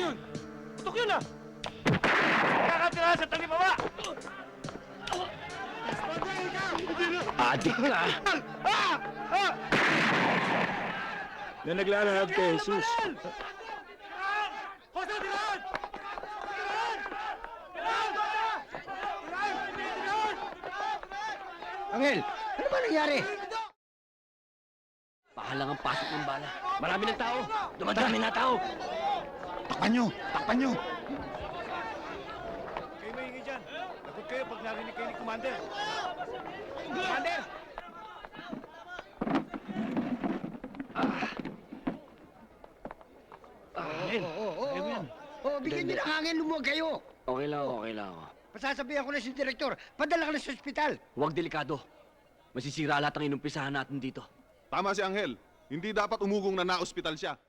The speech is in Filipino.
yun? Putok yun ah! Kakatira sa tabi baba! Adik ka! Na naglalahad kay Jesus. Hosa, dilan! Angel, ano ba nangyari? Pahalang ang pasok ng bala. Marami ng tao. Dumadami na tao. Takpan nyo! Takpan nyo! Kayo maingay dyan. Takot kayo pag narinig kayo ni Commander. Commander! Angel. Bigyan nyo ng hangin, lumuwag kayo! Okay lang ako. Pasasabihan ko na si Direktor, padala ka na sa ospital! Huwag delikado. Masisira lahat ang inumpisahan natin dito. Tama si Angel. Hindi dapat umugong na na-ospital siya.